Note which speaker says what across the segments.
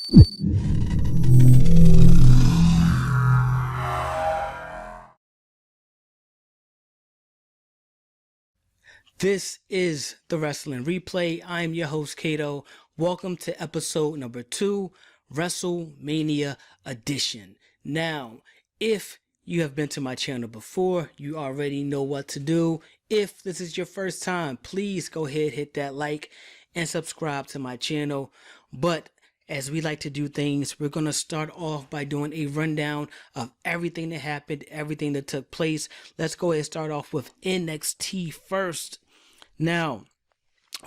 Speaker 1: This is the Wrestling Replay. I'm your host, Cato. Welcome to episode number 2, WrestleMania edition. Now, if you have been to my channel before, you already know what to do. If this is your first time, please go ahead, hit that like and subscribe to my channel. But as we like to do things, we're going to start off by doing a rundown of everything that happened, everything that took place. Let's go ahead and start off with NXT first. Now,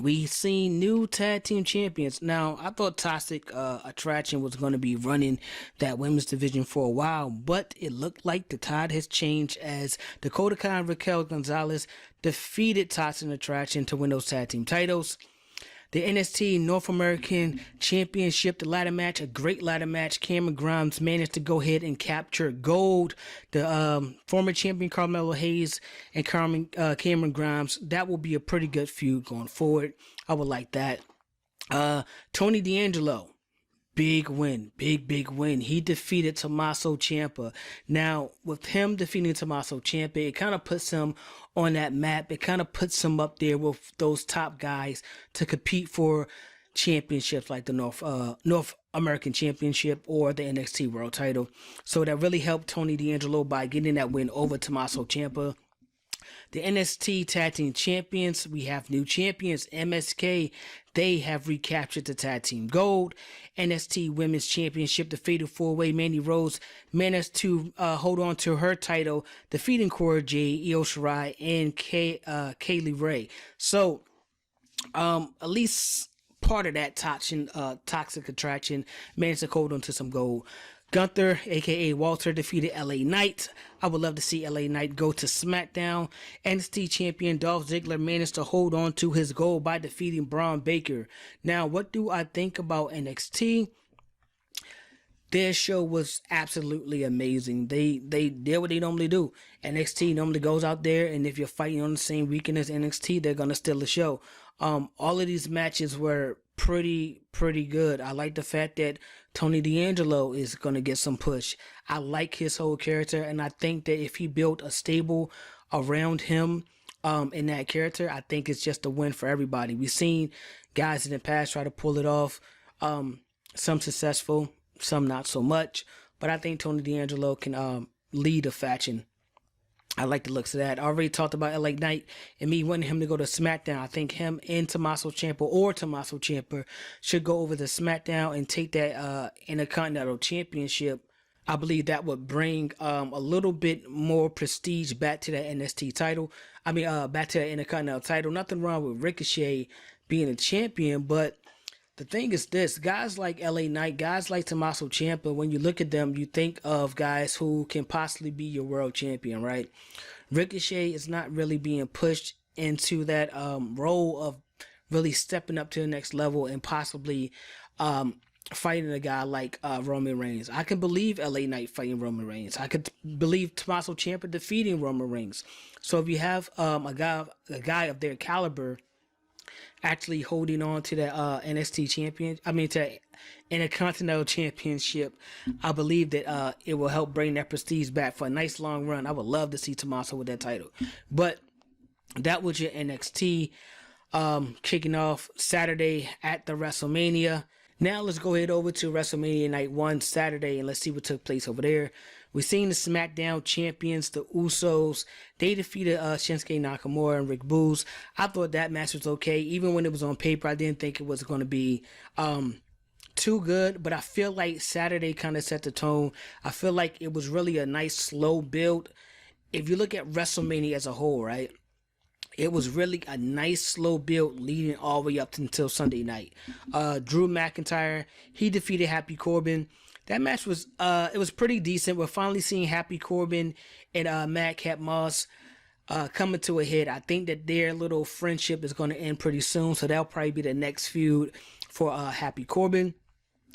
Speaker 1: we seen new tag team champions. Now, I thought Toxic Attraction was going to be running that women's division for a while, but it looked like the tide has changed as Dakota Kai and Raquel Gonzalez defeated Toxic Attraction to win those tag team titles. The NXT North American Championship, the ladder match, a great ladder match. Cameron Grimes managed to go ahead and capture gold. The former champion Carmelo Hayes and Cameron Grimes, that will be a pretty good feud going forward. I would like that. Tony D'Angelo, big win, big win. He defeated Tommaso Ciampa. Now, with him defeating Tommaso Ciampa, it kind of puts him on that map. It kind of puts him up there with those top guys to compete for championships like the North American Championship or the NXT World Title. So that really helped Tony D'Angelo by getting that win over Tommaso Ciampa. The NXT Tag Team Champions, we have new champions, MSK. They have recaptured the Tag Team Gold. NXT Women's Championship, the Fatal 4-Way, Mandy Rose managed to hold on to her title, defeating Cora Jade, Io Shirai, and Kaylee Ray. So, at least part of that Toxic Attraction managed to hold on to some gold. Gunther, aka Walter, defeated LA Knight. I would love to see LA Knight go to SmackDown. NXT champion Dolph Ziggler managed to hold on to his gold by defeating Braun Baker. Now, what do I think about NXT? Their show was absolutely amazing. They did what they normally do. NXT normally goes out there, and if you're fighting on the same weekend as NXT, they're gonna steal the show. All of these matches were pretty good. I like the fact that Tony D'Angelo is gonna get some push. I like his whole character, and I think that if he built a stable around him in that character, I think it's just a win for everybody. We've seen guys in the past try to pull it off, some successful, some not so much, but I think Tony D'Angelo can lead a faction. I like the looks of that. I already talked about LA Knight and me wanting him to go to SmackDown. I think him and Tommaso Ciampa should go over to SmackDown and take that Intercontinental Championship. I believe that would bring a little bit more prestige back to that NXT title. Back to the Intercontinental title. Nothing wrong with Ricochet being a champion, but the thing is this, guys like LA Knight, guys like Tommaso Ciampa, when you look at them, you think of guys who can possibly be your world champion, right? Ricochet is not really being pushed into that role of really stepping up to the next level and possibly fighting a guy like Roman Reigns. I can believe LA Knight fighting Roman Reigns. I could believe Tommaso Ciampa defeating Roman Reigns. So if you have a guy of their caliber actually holding on to that to Intercontinental Championship, I believe that it will help bring that prestige back for a nice long run. I would love to see Tommaso with that title. But that was your NXT kicking off Saturday at the WrestleMania. Now let's go ahead over to WrestleMania Night 1 Saturday and let's see what took place over there. We seen the SmackDown champions, the Usos. They defeated Shinsuke Nakamura and Rick Boogs. I thought that match was okay. Even when it was on paper, I didn't think it was going to be too good. But I feel like Saturday kind of set the tone. I feel like it was really a nice slow build. If you look at WrestleMania as a whole, right? It was really a nice slow build leading all the way up until Sunday night. Drew McIntyre, he defeated Happy Corbin. That match was it was pretty decent. We're finally seeing Happy Corbin and Madcap Moss coming to a head. I think that their little friendship is going to end pretty soon, so that'll probably be the next feud for Happy Corbin.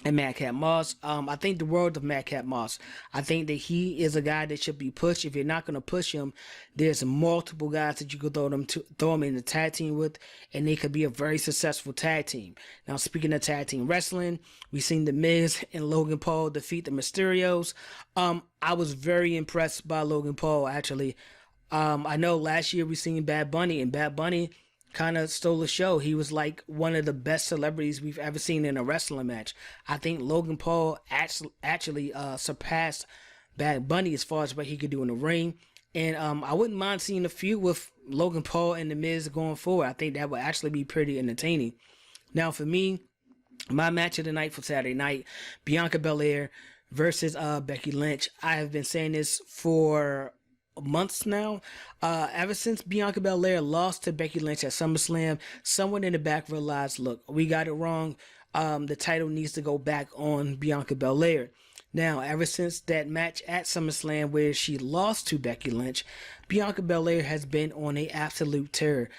Speaker 1: and Madcap Moss. I think the world of Madcap Moss. I think that he is a guy that should be pushed. If you're not going to push him, there's multiple guys that you could throw him in the tag team with, and they could be a very successful tag team. Now, speaking of tag team wrestling, we've seen The Miz and Logan Paul defeat the Mysterios. I was very impressed by Logan Paul, actually. I know last year we seen Bad Bunny, and Bad Bunny kind of stole the show. He was like one of the best celebrities we've ever seen in a wrestling match. I think Logan Paul actually surpassed Bad Bunny as far as what he could do in the ring. And I wouldn't mind seeing a feud with Logan Paul and The Miz going forward. I think that would actually be pretty entertaining. Now for me, my match of the night for Saturday night, Bianca Belair versus Becky Lynch. I have been saying this for months now. Ever since Bianca Belair lost to Becky Lynch at SummerSlam, someone in the back realized, look, we got it wrong. The title needs to go back on Bianca Belair. Now, ever since that match at SummerSlam where she lost to Becky Lynch, Bianca Belair has been on an absolute tear.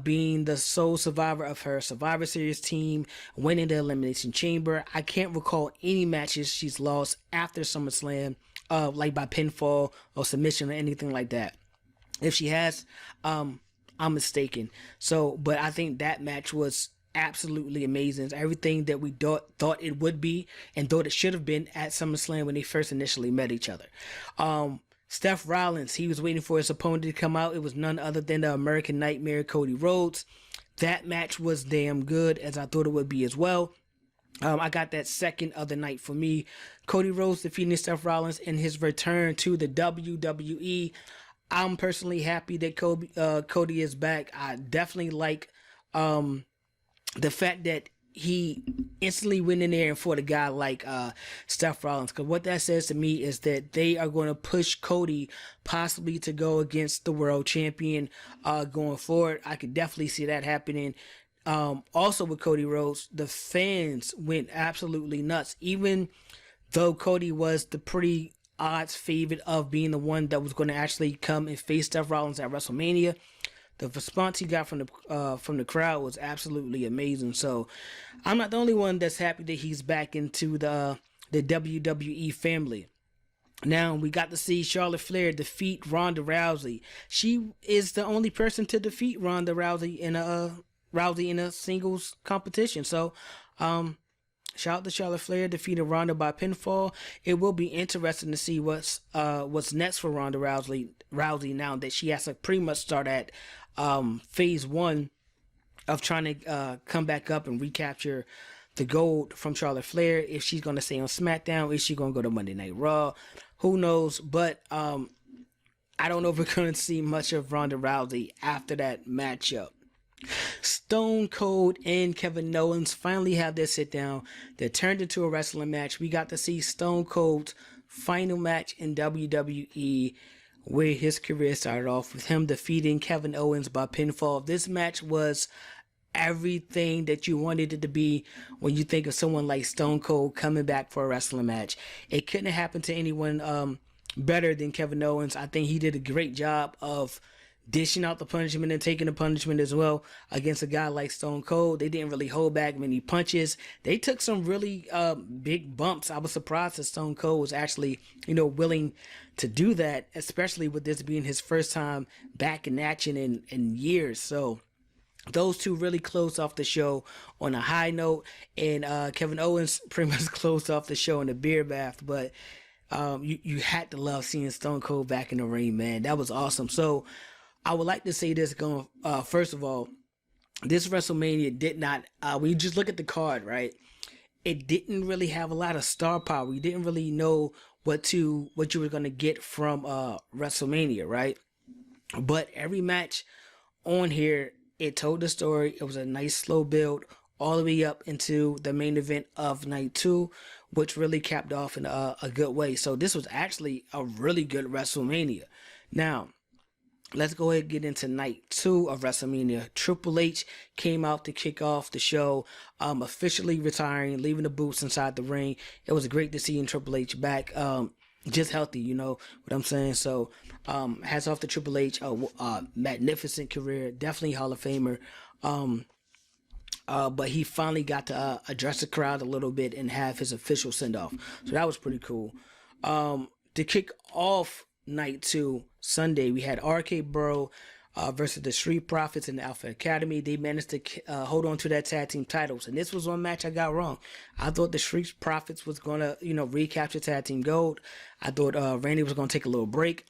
Speaker 1: Being the sole survivor of her Survivor Series team, winning the Elimination Chamber. I can't recall any matches she's lost after SummerSlam, like by pinfall or submission or anything like that. If she has, I'm mistaken. So, but I think that match was absolutely amazing. It's everything that we thought it would be and thought it should have been at SummerSlam when they first initially met each other. Seth Rollins, he was waiting for his opponent to come out. It was none other than the American Nightmare, Cody Rhodes. That match was damn good, as I thought it would be as well. I got that second of the night for me. Cody Rhodes defeating Seth Rollins in his return to the WWE. I'm personally happy that Cody is back. I definitely like the fact that he instantly went in there and fought a guy like Seth Rollins. Because what that says to me is that they are going to push Cody possibly to go against the world champion going forward. I could definitely see that happening. Also with Cody Rhodes, the fans went absolutely nuts. Even though Cody was the pretty odds favorite of being the one that was going to actually come and face Seth Rollins at WrestleMania, the response he got from the crowd was absolutely amazing. So I'm not the only one that's happy that he's back into the WWE family. Now we got to see Charlotte Flair defeat Ronda Rousey. She is the only person to defeat Ronda Rousey in a singles competition. So shout out to Charlotte Flair defeated Ronda by pinfall. It will be interesting to see what's next for Ronda Rousey now that she has to pretty much start at phase one of trying to come back up and recapture the gold from Charlotte Flair. If she's going to stay on SmackDown, is she going to go to Monday Night Raw? Who knows? But I don't know if we're going to see much of Ronda Rousey after that matchup. Stone Cold and Kevin Owens finally have their sit down that turned into a wrestling match. We got to see Stone Cold's final match in WWE, where his career started off with him defeating Kevin Owens by pinfall. This match was everything that you wanted it to be when you think of someone like Stone Cold coming back for a wrestling match. It couldn't have happened to anyone better than Kevin Owens. I think he did a great job of dishing out the punishment and taking the punishment as well against a guy like Stone Cold. They didn't really hold back many punches. They took some really big bumps. I was surprised that Stone Cold was actually, willing to do that, especially with this being his first time back in action in years. So those two really closed off the show on a high note, and Kevin Owens pretty much closed off the show in a beer bath. But you had to love seeing Stone Cold back in the ring, man. That was awesome. So I would like to say this first of all, this WrestleMania did not, when you just look at the card, right, it didn't really have a lot of star power. You didn't really know what you were going to get from WrestleMania, right? But every match on here, it told the story. It was a nice slow build all the way up into the main event of night 2, which really capped off in a good way. So this was actually a really good WrestleMania. Now, let's go ahead and get into night 2 of WrestleMania. Triple H came out to kick off the show, officially retiring, leaving the boots inside the ring. It was great to see Triple H back, just healthy, you know what I'm saying? So, hats off to Triple H, magnificent career, definitely Hall of Famer. But he finally got to address the crowd a little bit and have his official send-off. So that was pretty cool. To kick off night 2, Sunday, we had RK Bro versus the Street Profits and the Alpha Academy. They managed to hold on to that tag team titles. And this was one match I got wrong. I thought the Street Profits was going to, recapture tag team gold. I thought Randy was going to take a little break.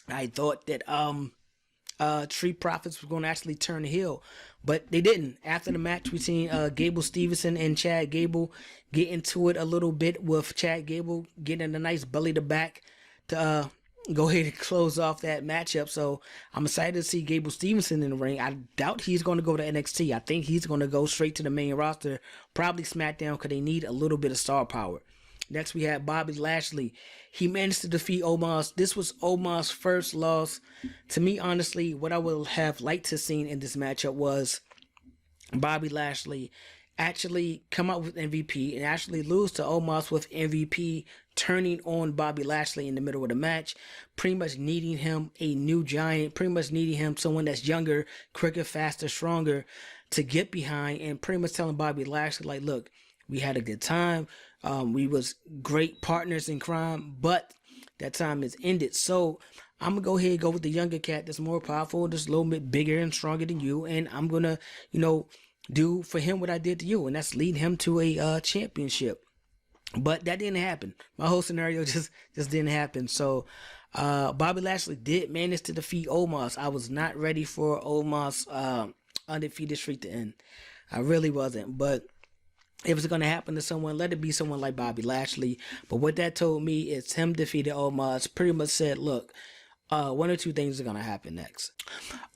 Speaker 1: I thought that Street Profits was going to actually turn heel, but they didn't. After the match, we seen Gable Stevenson and Chad Gable get into it a little bit, with Chad Gable getting a nice belly to back to go ahead and close off that matchup. So I'm excited to see Gable Stevenson in the ring. I doubt he's going to go to NXT. I think he's going to go straight to the main roster, probably SmackDown, because they need a little bit of star power. Next, we had Bobby Lashley. He managed to defeat Omos. This was Omos' first loss. To me, honestly, what I would have liked to see in this matchup was Bobby Lashley actually come out with MVP and actually lose to Omos with MVP turning on Bobby Lashley in the middle of the match, pretty much needing him a new giant, pretty much needing him someone that's younger, quicker, faster, stronger to get behind, and pretty much telling Bobby Lashley, like, look, we had a good time. We was great partners in crime, but that time is ended. So I'm going to go ahead and go with the younger cat that's more powerful, that's a little bit bigger and stronger than you. And I'm going to, do for him what I did to you. And that's lead him to a championship. But that didn't happen. My whole scenario just didn't happen. So Bobby Lashley did manage to defeat Omos. I was not ready for Omos undefeated streak to end. I really wasn't. But if it's going to happen to someone, let it be someone like Bobby Lashley. But what that told me is him defeating Omos pretty much said, look, one or two things are going to happen next.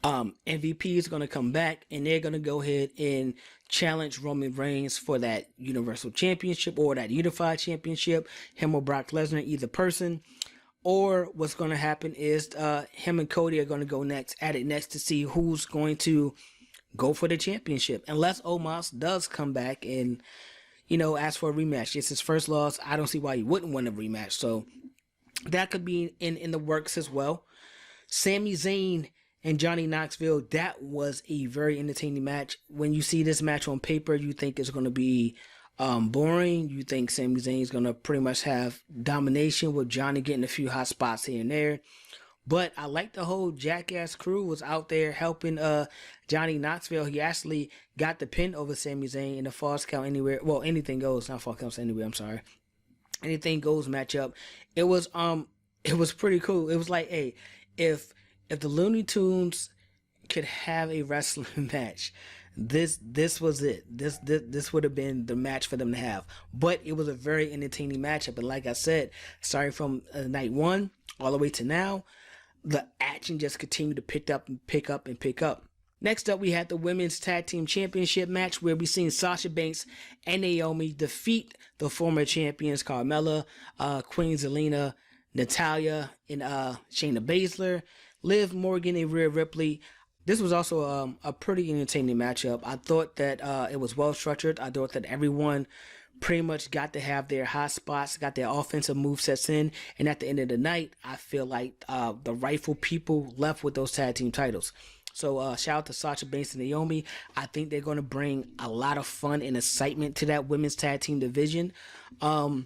Speaker 1: MVP is going to come back, and they're going to go ahead and challenge Roman Reigns for that Universal Championship or that Unified Championship, him or Brock Lesnar, either person. Or what's going to happen is him and Cody are going to go at it next to see who's going to go for the championship. Unless Omos does come back and, ask for a rematch. It's his first loss. I don't see why he wouldn't win a rematch. So that could be in the works as well. Sami Zayn and Johnny Knoxville, that was a very entertaining match. When you see this match on paper, you think it's going to be boring. You think Sami Zayn is going to pretty much have domination, with Johnny getting a few hot spots here and there. But I like the whole Jackass crew was out there helping Johnny Knoxville. He actually got the pin over Sami Zayn in the Falls Count Anywhere. Well, Anything Goes, not Falls Count Anywhere, I'm sorry. Anything Goes matchup. It was pretty cool. It was like, hey, if the Looney Tunes could have a wrestling match, this was it. This would have been the match for them to have. But it was a very entertaining matchup. And like I said, starting from night 1 all the way to now, the action just continued to pick up. Next up, we had the Women's Tag Team Championship match, where we seen Sasha Banks and Naomi defeat the former champions Carmella, Queen Zelina, Natalya, and Shayna Baszler, Liv Morgan, and Rhea Ripley. This was also a pretty entertaining matchup. I thought that it was well structured. I thought that everyone pretty much got to have their hot spots, got their offensive movesets in, and at the end of the night, I feel like the rightful people left with those tag team titles. So shout out to Sasha Banks and Naomi. I think they're going to bring a lot of fun and excitement to that women's tag team division. As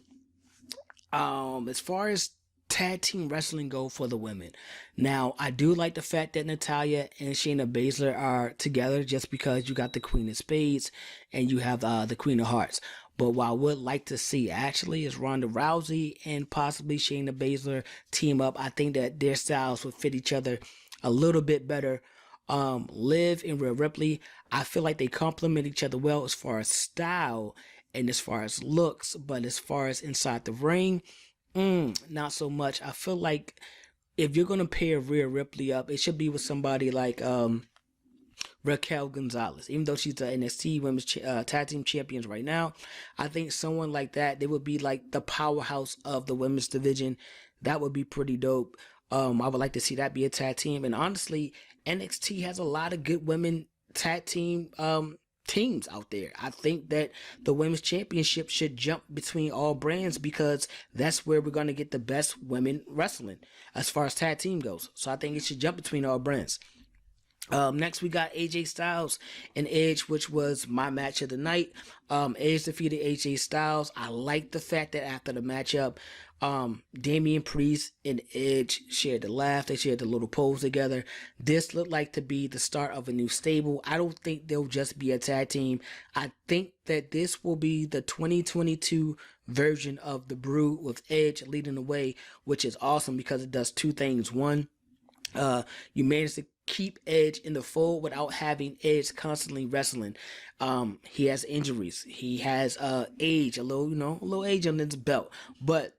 Speaker 1: far as tag team wrestling go for the women, now I do like the fact that Natalya and Shayna Baszler are together, just because you got the Queen of Spades and you have the Queen of Hearts. But what I would like to see actually is Ronda Rousey and possibly Shayna Baszler team up. I think that their styles would fit each other a little bit better. Liv and Rhea Ripley, I feel like they complement each other well as far as style and as far as looks, but as far as inside the ring, not so much. I feel like if you're going to pair Rhea Ripley up, it should be with somebody like Raquel Gonzalez. Even though she's the NXT Women's Tag Team Champions right now, I think someone like that, they would be like the powerhouse of the women's division. That would be pretty dope. I would like to see that be a tag team. And honestly, NXT has a lot of good women tag team teams out there. I think that the women's championship should jump between all brands, because that's where we're going to get the best women wrestling as far as tag team goes. So I think it should jump between all brands. Next we got AJ Styles and Edge, which was my match of the night. Edge defeated AJ Styles. I like the fact that after the matchup, Damian Priest and Edge shared the laugh. They shared the little pose together. This looked like to be the start of a new stable. I don't think they'll just be a tag team. I think that this will be the 2022 version of the Brood with Edge leading the way, which is awesome because it does two things. One, you manage to keep Edge in the fold without having Edge constantly wrestling. He has injuries. He has age, a little age on his belt. But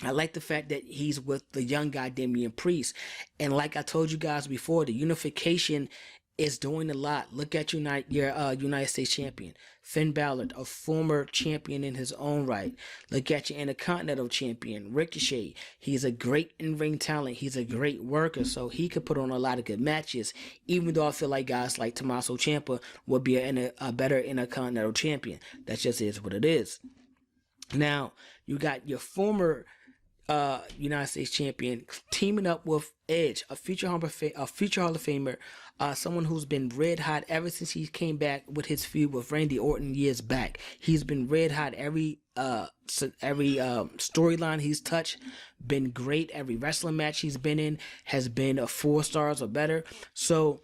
Speaker 1: I like the fact that he's with the young guy Damian Priest. And like I told you guys before, the unification is doing a lot. Look at your United States champion, Finn Balor, a former champion in his own right. Look at your Intercontinental champion, Ricochet. He's a great in-ring talent. He's a great worker, so he could put on a lot of good matches, even though I feel like guys like Tommaso Ciampa would be a better Intercontinental champion. That just is what it is. Now, you got your former United States champion teaming up with Edge, a future Hall of Famer, someone who's been red hot ever since he came back with his feud with Randy Orton years back. He's been red hot every storyline he's touched, been great. Every wrestling match he's been in has been 4 stars or better. So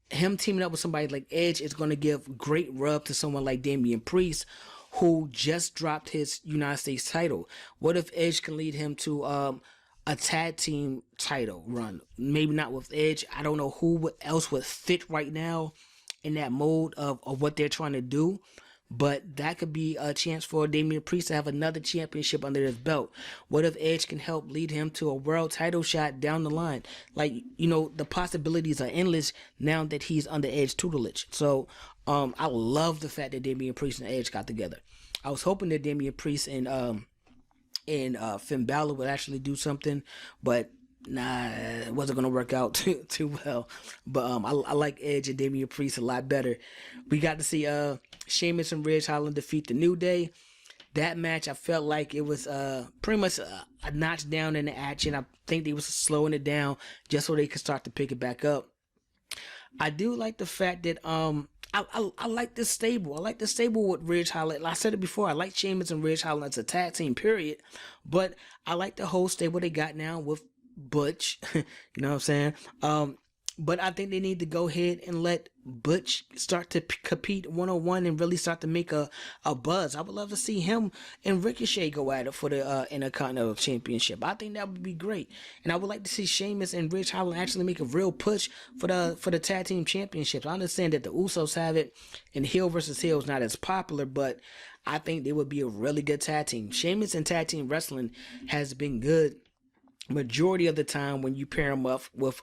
Speaker 1: him teaming up with somebody like Edge is going to give great rub to someone like Damian Priest, who just dropped his United States title. What if Edge can lead him to a tag team title run? Maybe not with Edge. I don't know who else would fit right now in that mode of what they're trying to do. But that could be a chance for Damian Priest to have another championship under his belt. What if Edge can help lead him to a world title shot down the line? Like, the possibilities are endless now that he's under Edge tutelage. So, I love the fact that Damian Priest and Edge got together. I was hoping that Damian Priest and Finn Balor would actually do something, but nah, it wasn't gonna work out too well. But I like Edge and Damian Priest a lot better. We got to see Sheamus and Ridge Holland defeat the New Day. That match, I felt like it was pretty much a notch down in the action. I think they was slowing it down just so they could start to pick it back up. I do like the fact that I like this stable. I like the stable with Ridge Holland. I said it before. I like Sheamus and Ridge Holland as a tag team, period. But I like the whole stable they got now with Butch. You know what I'm saying? But I think they need to go ahead and let Butch start to compete one-on-one and really start to make a buzz. I would love to see him and Ricochet go at it for the Intercontinental Championship. I think that would be great. And I would like to see Sheamus and Ridge Holland actually make a real push for the tag team championships. I understand that the Usos have it and heel versus heel is not as popular, but I think they would be a really good tag team. Sheamus and tag team wrestling has been good majority of the time when you pair them up with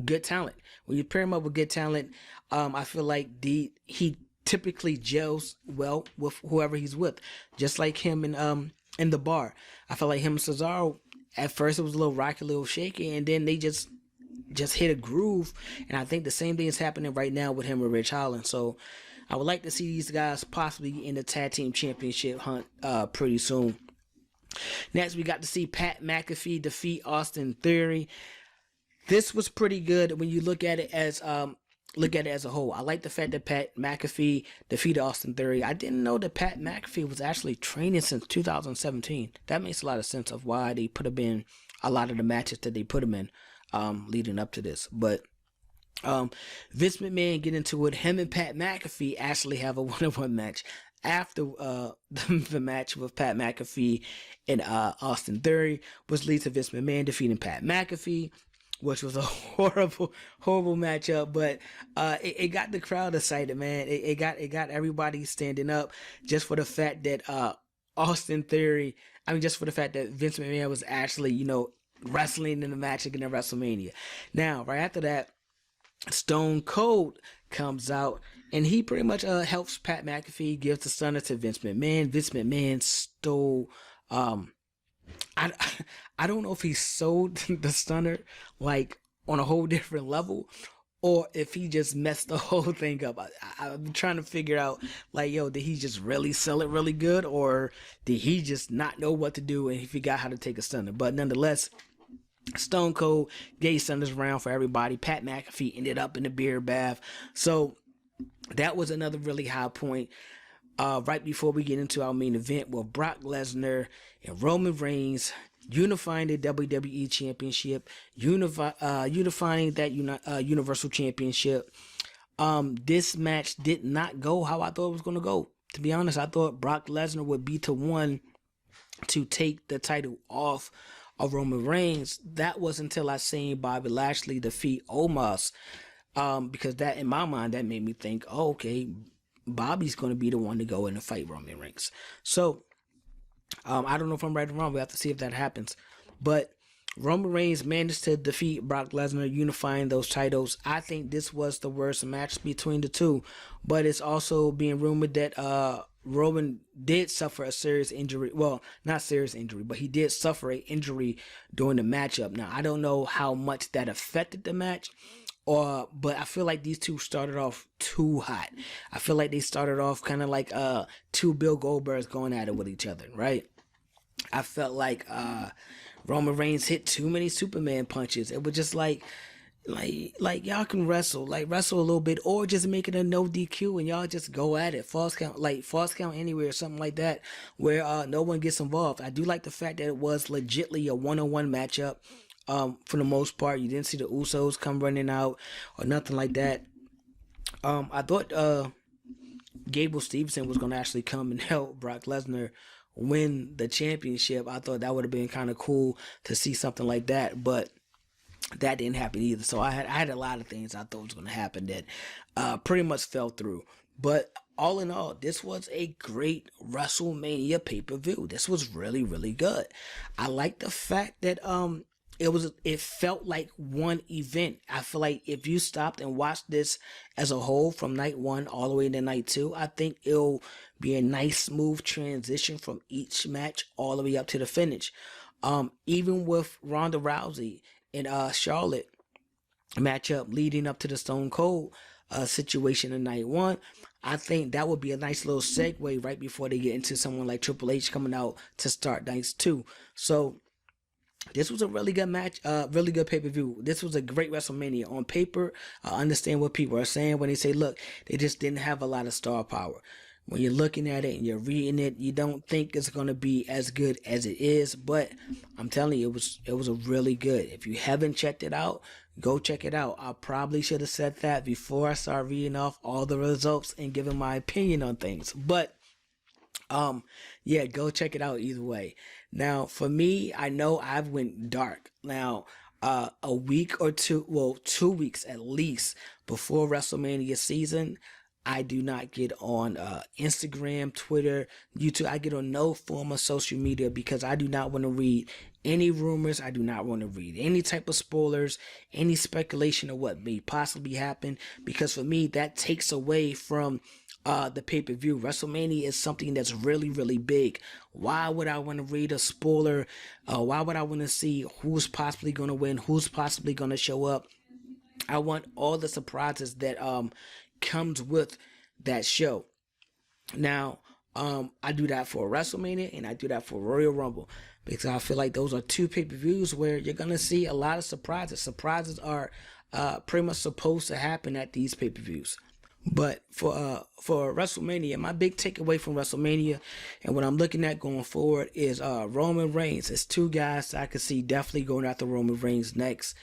Speaker 1: good talent. When you pair him up with good talent, I feel like he typically gels well with whoever he's with. Just like him in the bar. I feel like him and Cesaro, at first it was a little rocky, a little shaky, and then they just hit a groove. And I think the same thing is happening right now with him and Ridge Holland. So I would like to see these guys possibly in the tag team championship hunt pretty soon. Next, we got to see Pat McAfee defeat Austin Theory. This was pretty good when you look at it as a whole. I like the fact that Pat McAfee defeated Austin Theory. I didn't know that Pat McAfee was actually training since 2017. That makes a lot of sense of why they put him in a lot of the matches that they put him in leading up to this. But Vince McMahon get into it. Him and Pat McAfee actually have a one-on-one match. After the match with Pat McAfee and Austin Theory, which leads to Vince McMahon defeating Pat McAfee, which was a horrible matchup, but it got the crowd excited, man. It got everybody standing up just for the fact that just for the fact that Vince McMahon was actually, wrestling in the match against WrestleMania. Now, right after that, Stone Cold comes out and he pretty much helps Pat McAfee, gives the stunner to Vince McMahon. Vince McMahon stole I don't know if he sold the stunner like on a whole different level or if he just messed the whole thing up. I'm trying to figure out, like, did he just really sell it really good, or did he just not know what to do and he forgot how to take a stunner? But nonetheless, Stone Cold gave Sanders round for everybody. Pat McAfee ended up in the beer bath. So that was another really high point. Right before we get into our main event with Brock Lesnar and Roman Reigns unifying the WWE Championship, unifying that Universal Championship. This match did not go how I thought it was going to go. To be honest, I thought Brock Lesnar would be the one to take the title off of Roman Reigns. That was until I seen Bobby Lashley defeat Omos. Because that, in my mind, that made me think, oh, okay, Bobby's going to be the one to go in and fight Roman Reigns. So, I don't know if I'm right or wrong. We have to see if that happens. But Roman Reigns managed to defeat Brock Lesnar, unifying those titles. I think this was the worst match between the two. But it's also being rumored that Roman did suffer a serious injury. Well, not serious injury, but he did suffer an injury during the matchup. Now, I don't know how much that affected the match. But I feel like these two started off too hot. I feel like they started off kind of like two Bill Goldbergs going at it with each other, right? I felt like Roman Reigns hit too many Superman punches. It was just like y'all can wrestle a little bit, or just make it a no DQ and y'all just go at it, false count anywhere or something like that, where no one gets involved. I do like the fact that it was legitly a one-on-one matchup. For the most part, you didn't see the Usos come running out or nothing like that. I thought Gable Stevenson was going to actually come and help Brock Lesnar win the championship. I thought that would have been kind of cool to see something like that, but that didn't happen either. So I had a lot of things I thought was going to happen that pretty much fell through. But all in all, this was a great WrestleMania pay-per-view. This was really, really good. I like the fact that it felt like one event. I feel like if you stopped and watched this as a whole from night one all the way to night two, I think it'll be a nice smooth transition from each match all the way up to the finish. Even with Ronda Rousey and Charlotte matchup leading up to the Stone Cold situation in night one, I think that would be a nice little segue right before they get into someone like Triple H coming out to start nights two. So this was a really good match, really good pay-per-view. This was a great WrestleMania. On paper, I understand what people are saying when they say, look, they just didn't have a lot of star power. When you're looking at it and you're reading it, you don't think it's going to be as good as it is. But I'm telling you, it was a really good. If you haven't checked it out, go check it out. I probably should have said that before I start reading off all the results and giving my opinion on things. But yeah, go check it out either way. Now, for me, I know I've went dark. Now, a week or two, well, 2 weeks at least before WrestleMania season, I do not get on Instagram, Twitter, YouTube. I get on no form of social media because I do not want to read any rumors. I do not want to read any type of spoilers, any speculation of what may possibly happen, because for me, that takes away from the pay-per-view. WrestleMania is something that's really, really big. Why would I want to read a spoiler? Why would I want to see who's possibly going to win, who's possibly going to show up? I want all the surprises that comes with that show. Now, I do that for WrestleMania and I do that for Royal Rumble because I feel like those are two pay-per-views where you're going to see a lot of surprises. Surprises are pretty much supposed to happen at these pay-per-views. But for WrestleMania, my big takeaway from WrestleMania and what I'm looking at going forward is Roman Reigns. It's two guys I could see definitely going after Roman Reigns next.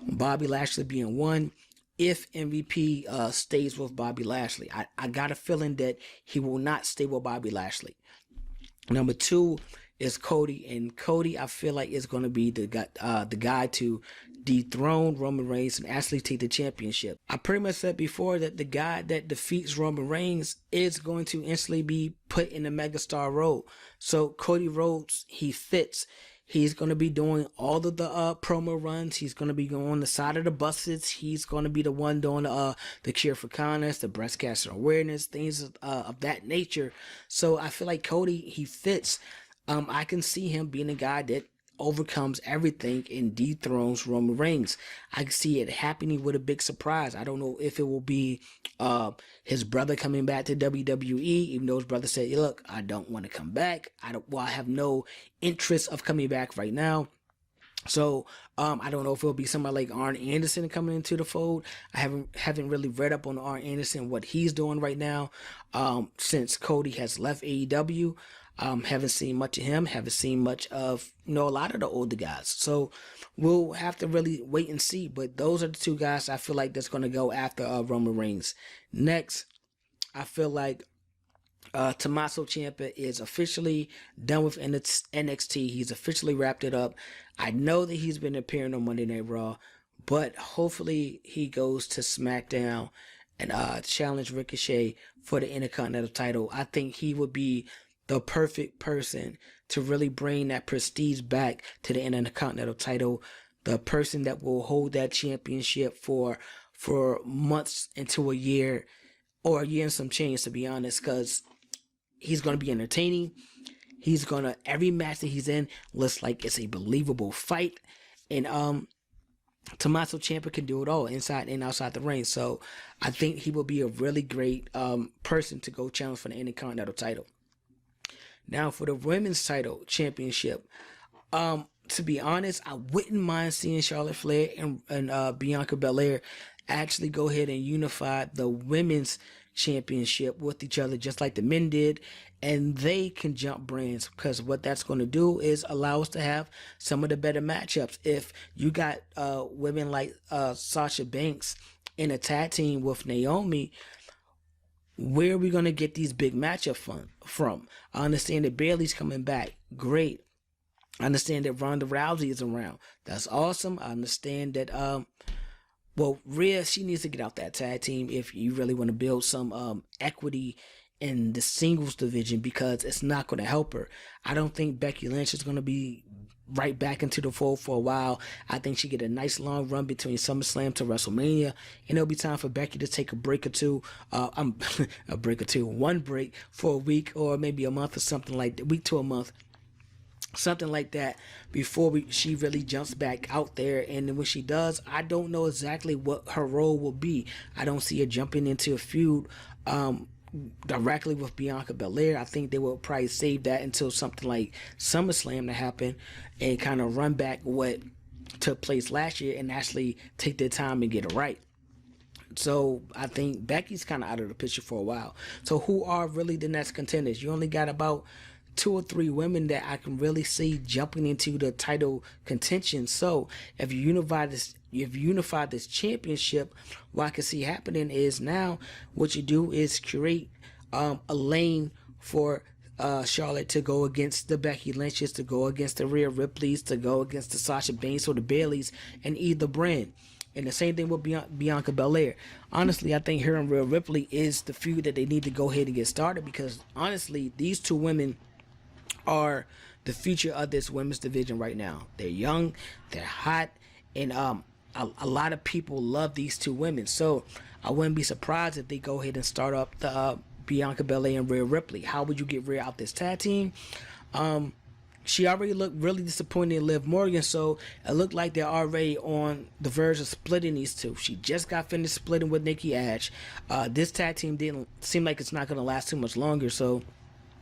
Speaker 1: Bobby Lashley being one. If MVP stays with Bobby Lashley, I got a feeling that he will not stay with Bobby Lashley. Number two is Cody, and Cody I feel like is going to be the guy to dethrone Roman Reigns and actually take the championship. I pretty much said before that the guy that defeats Roman Reigns is going to instantly be put in the megastar role. So Cody Rhodes, he fits. He's going to be doing all of the promo runs. He's going to be going on the side of the buses. He's going to be the one doing the cure for kindness, the breast cancer awareness, things of that nature. So I feel like Cody, he fits. I can see him being a guy that overcomes everything and dethrones Roman Reigns. I can see it happening with a big surprise. I don't know if it will be his brother coming back to WWE, even though his brother said, look, I don't want to come back. I have no interest of coming back right now. So I don't know if it'll be somebody like Arn Anderson coming into the fold. I haven't really read up on Arn Anderson, what he's doing right now, since Cody has left AEW. Haven't seen much of him. Haven't seen much of a lot of the older guys. So we'll have to really wait and see. But those are the two guys I feel like that's going to go after Roman Reigns. Next, I feel like Tommaso Ciampa is officially done with NXT. He's officially wrapped it up. I know that he's been appearing on Monday Night Raw, but hopefully he goes to SmackDown and challenge Ricochet for the Intercontinental title. I think he would be the perfect person to really bring that prestige back to the Intercontinental title. The person that will hold that championship for months into a year, or a year and some change, to be honest, because he's going to be entertaining. Every match that he's in looks like it's a believable fight. And Tommaso Ciampa can do it all, inside and outside the ring. So I think he will be a really great person to go challenge for the Intercontinental title. Now for the women's title championship, to be honest, I wouldn't mind seeing Charlotte Flair and Bianca Belair actually go ahead and unify the women's championship with each other, just like the men did, and they can jump brands, because what that's going to do is allow us to have some of the better matchups. If you got women like Sasha Banks in a tag team with Naomi, where are we going to get these big matchups from? I understand that Bayley's coming back. Great. I understand that Ronda Rousey is around. That's awesome. I understand that Rhea, she needs to get out that tag team if you really want to build some equity in the singles division, because it's not going to help her. I don't think Becky Lynch is going to be right back into the fold for a while. I think she get a nice long run between SummerSlam to WrestleMania, and it'll be time for Becky to take a break or two. A break or two, one break for a week or maybe a month or something like that, week to a month. Something like that before she really jumps back out there. And when she does, I don't know exactly what her role will be. I don't see her jumping into a feud directly with Bianca Belair. I think they will probably save that until something like SummerSlam to happen, and kind of run back what took place last year and actually take their time and get it right. So I think Becky's kind of out of the picture for a while. So who are really the next contenders? You only got about 2 or 3 women that I can really see jumping into the title contention. So if you unify this championship, what I can see happening is, now what you do is create a lane for Charlotte to go against the Becky Lynches, to go against the Rhea Ripleys, to go against the Sasha Banks or the Baileys, and either brand. And the same thing with Bianca Belair. Honestly, I think her and Rhea Ripley is the feud that they need to go ahead and get started, because honestly, these two women are the future of this women's division right now. They're young, they're hot, and a lot of people love these two women. So I wouldn't be surprised if they go ahead and start up the Bianca Belair and Rhea Ripley. How would you get Rhea out this tag team? She already looked really disappointed in Liv Morgan, so it looked like they're already on the verge of splitting these two. She just got finished splitting with Nikki Ash. This tag team didn't seem like it's not going to last too much longer, so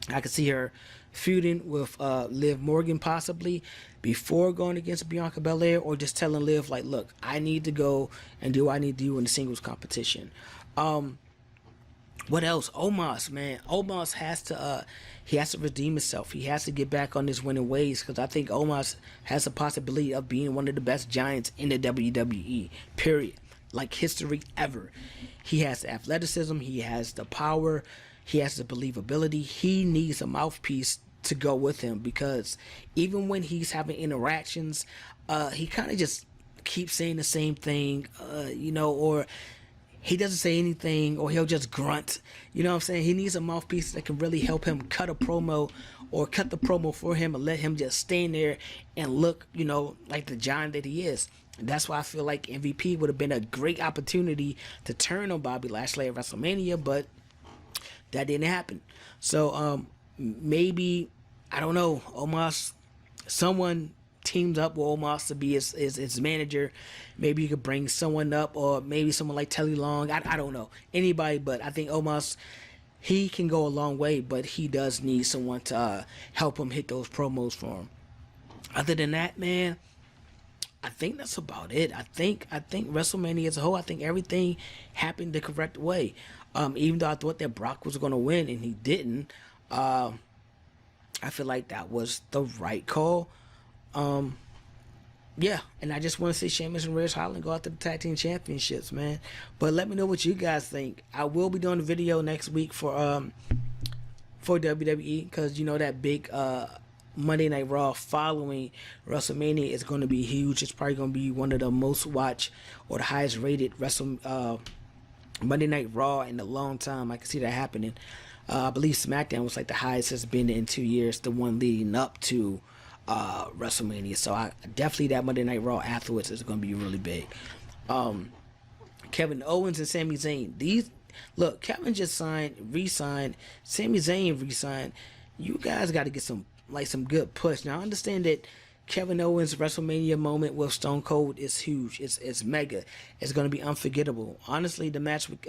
Speaker 1: I could see her feuding with Liv Morgan possibly before going against Bianca Belair, or just telling Liv, like, look, I need to go and do what I need to do in the singles competition. What else? Omos, man. Omos has to redeem himself. He has to get back on his winning ways, because I think Omos has the possibility of being one of the best giants in the WWE, period. Like history ever. He has the athleticism, he has the power, he has the believability. He needs a mouthpiece to go with him, because even when he's having interactions, he kind of just keeps saying the same thing, or he doesn't say anything, or he'll just grunt. You know what I'm saying? He needs a mouthpiece that can really help him cut a promo, or cut the promo for him, and let him just stand there and look, like the giant that he is. And that's why I feel like MVP would have been a great opportunity to turn on Bobby Lashley at WrestleMania, but that didn't happen. So maybe, I don't know, Omos, someone teams up with Omos to be his manager. Maybe you could bring someone up, or maybe someone like Telly Long. I don't know, anybody, but I think Omos, he can go a long way, but he does need someone to help him hit those promos for him. Other than that, man, I think that's about it. I think WrestleMania as a whole, I think everything happened the correct way. Even though I thought that Brock was gonna win and he didn't, I feel like that was the right call. Yeah, and I just want to see Sheamus and Ridge Holland go after the tag team championships, man. But let me know what you guys think. I will be doing a video next week for WWE, because you know that big Monday Night Raw following WrestleMania is going to be huge. It's probably going to be one of the most watched or the highest rated Monday Night Raw in a long time. I can see that happening. I believe SmackDown was like the highest it's been in 2 years, the one leading up to WrestleMania. So I definitely, that Monday Night Raw afterwards is going to be really big. Kevin Owens and Sami Zayn. Look, Kevin just re-signed. Sami Zayn re-signed. You guys got to get some good push. Now I understand that Kevin Owens' WrestleMania moment with Stone Cold is huge. It's mega. It's going to be unforgettable. Honestly, the match with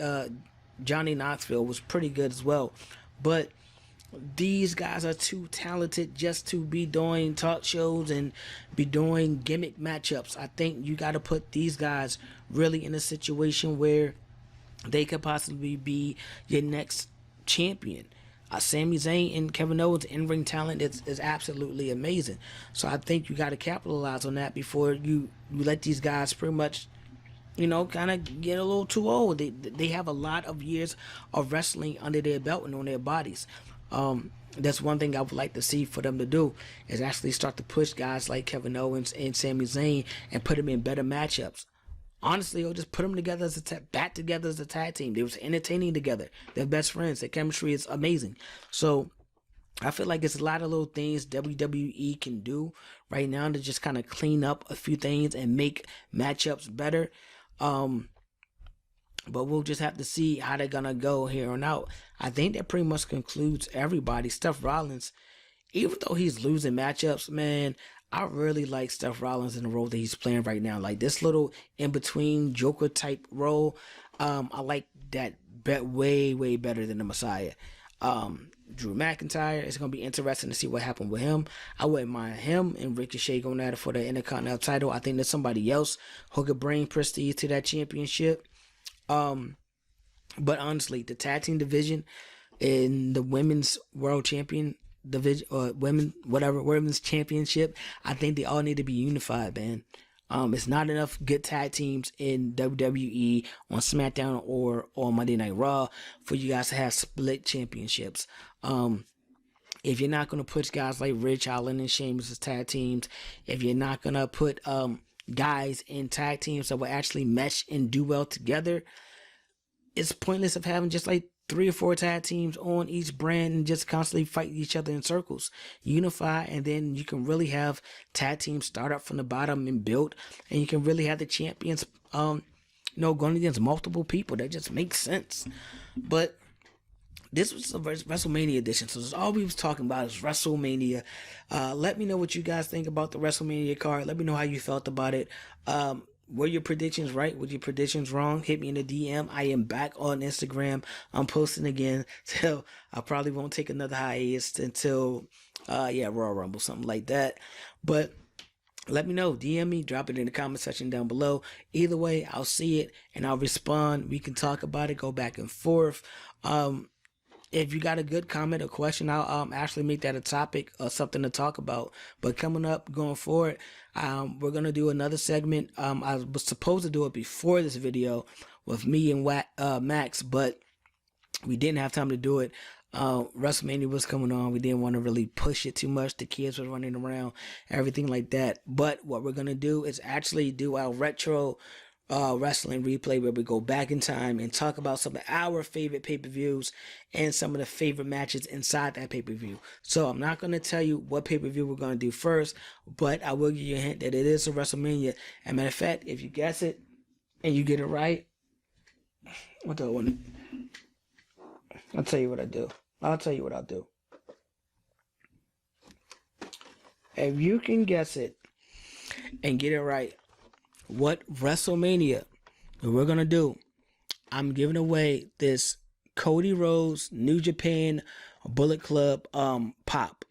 Speaker 1: Johnny Knoxville was pretty good as well. But these guys are too talented just to be doing talk shows and be doing gimmick matchups. I think you got to put these guys really in a situation where they could possibly be your next champion. Sami Zayn and Kevin Owens' in-ring talent is absolutely amazing. So I think you got to capitalize on that before you let these guys pretty much, kind of get a little too old. They have a lot of years of wrestling under their belt and on their bodies. That's one thing I would like to see for them to do, is actually start to push guys like Kevin Owens and Sami Zayn and put them in better matchups. Honestly, or just put them together back together as a tag team. They was entertaining together. They're best friends. Their chemistry is amazing. So I feel like it's a lot of little things WWE can do right now to just kind of clean up a few things and make matchups better. But we'll just have to see how they're gonna go here on out. I think that pretty much concludes everybody. Seth Rollins, even though he's losing matchups, man, I really like Seth Rollins in the role that he's playing right now. Like this little in-between Joker type role. I like that way better than the Messiah. Drew McIntyre, it's going to be interesting to see what happened with him. I wouldn't mind him and Ricochet going at it for the Intercontinental title. I think there's somebody else who could bring prestige to that championship. But honestly, the tag team division in the women's world champion division, or women's championship, I think they all need to be unified, man. It's not enough good tag teams in WWE on SmackDown or on Monday Night Raw for you guys to have split championships. If you're not going to put guys like Ridge Holland and Sheamus as tag teams, if you're not going to put guys in tag teams that will actually mesh and do well together, it's pointless of having just like 3 or 4 tag teams on each brand and just constantly fight each other in circles. Unify, and then you can really have tag teams start up from the bottom and build, and you can really have the champions going against multiple people. That just makes sense. But this was the WrestleMania edition, so that's all we was talking about is WrestleMania. Let me know what you guys think about the WrestleMania card. Let me know how you felt about it. Were your predictions right? Were your predictions wrong? Hit me in the DM. I am back on Instagram. I'm posting again. So I probably won't take another hiatus until Royal Rumble, something like that. But let me know. DM me. Drop it in the comment section down below. Either way, I'll see it and I'll respond. We can talk about it. Go back and forth. If you got a good comment or question, I'll actually make that a topic or something to talk about. But coming up, going forward, we're going to do another segment. I was supposed to do it before this video with me and Max, but we didn't have time to do it. WrestleMania was coming on. We didn't want to really push it too much. The kids were running around, everything like that. But what we're going to do is actually do our retro wrestling replay, where we go back in time and talk about some of our favorite pay-per-views and some of the favorite matches inside that pay-per-view. So I'm not going to tell you what pay-per-view we're going to do first, but I will give you a hint that it is a WrestleMania. As a matter of fact, if you guess it and you get it right, what do I want? I'll tell you what I do. I'll tell you what I'll do. If you can guess it and get it right, what WrestleMania we're gonna do, I'm giving away this Cody Rhodes New Japan Bullet Club pop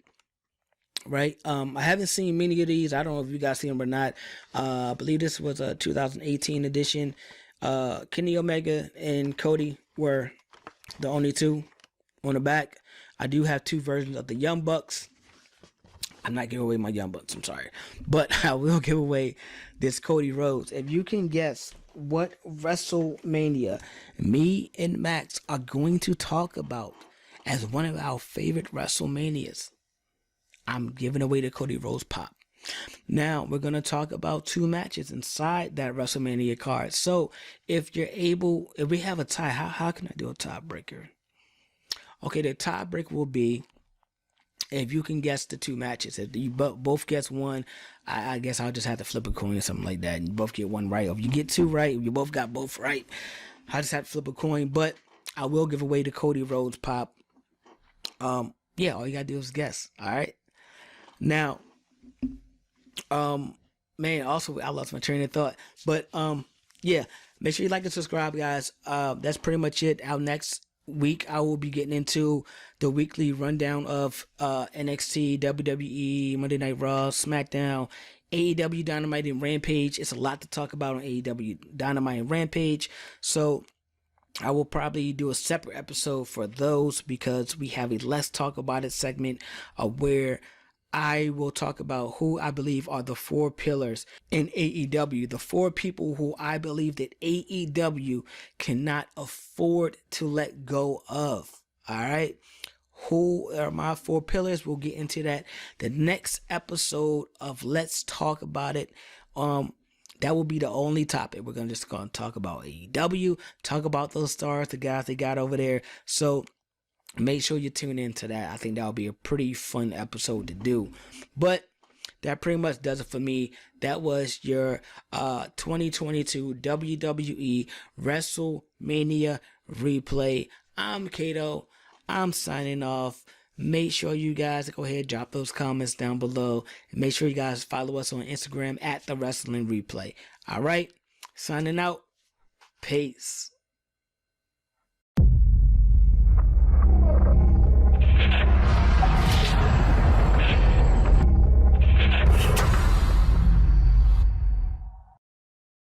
Speaker 1: right? I haven't seen many of these. I don't know if you guys see them or not. I believe this was a 2018 edition. Kenny Omega and Cody were the only two on the back. I do have two versions of the Young Bucks. I'm not giving away my Young Bucks, I'm sorry. But I will give away this Cody Rhodes. If you can guess what WrestleMania me and Max are going to talk about as one of our favorite WrestleManias, I'm giving away the Cody Rhodes pop. Now, we're going to talk about two matches inside that WrestleMania card. So, if you're able, if we have a tie, how can I do a tiebreaker? Okay, the tiebreaker will be if you can guess the two matches. If you both guess one, I guess I'll just have to flip a coin or something like that, and you both get one right. Or if you get two right, if you both got both right, I just have to flip a coin. But I will give away the Cody Rhodes pop. Yeah, all you gotta do is guess. All right. Now, man, also I lost my train of thought, but yeah, make sure you like and subscribe, guys. That's pretty much it. Our next week I will be getting into the weekly rundown of NXT, WWE, Monday Night Raw, SmackDown, AEW Dynamite, and Rampage. It's a lot to talk about on AEW Dynamite and Rampage, so I will probably do a separate episode for those, because we have a Let's Talk About It segment where I will talk about who I believe are the four pillars in AEW, the four people who I believe that AEW cannot afford to let go of. All right. Who are my four pillars? We'll get into that the next episode of Let's Talk About It. That will be the only topic. We're gonna talk about AEW, talk about those stars, the guys they got over there. So make sure you tune into that. I think that'll be a pretty fun episode to do. But that pretty much does it for me. That was your 2022 WWE WrestleMania replay. I'm Cato. I'm signing off. Make sure you guys go ahead, drop those comments down below. And make sure you guys follow us on Instagram at The Wrestling Replay. All right, signing out. Peace.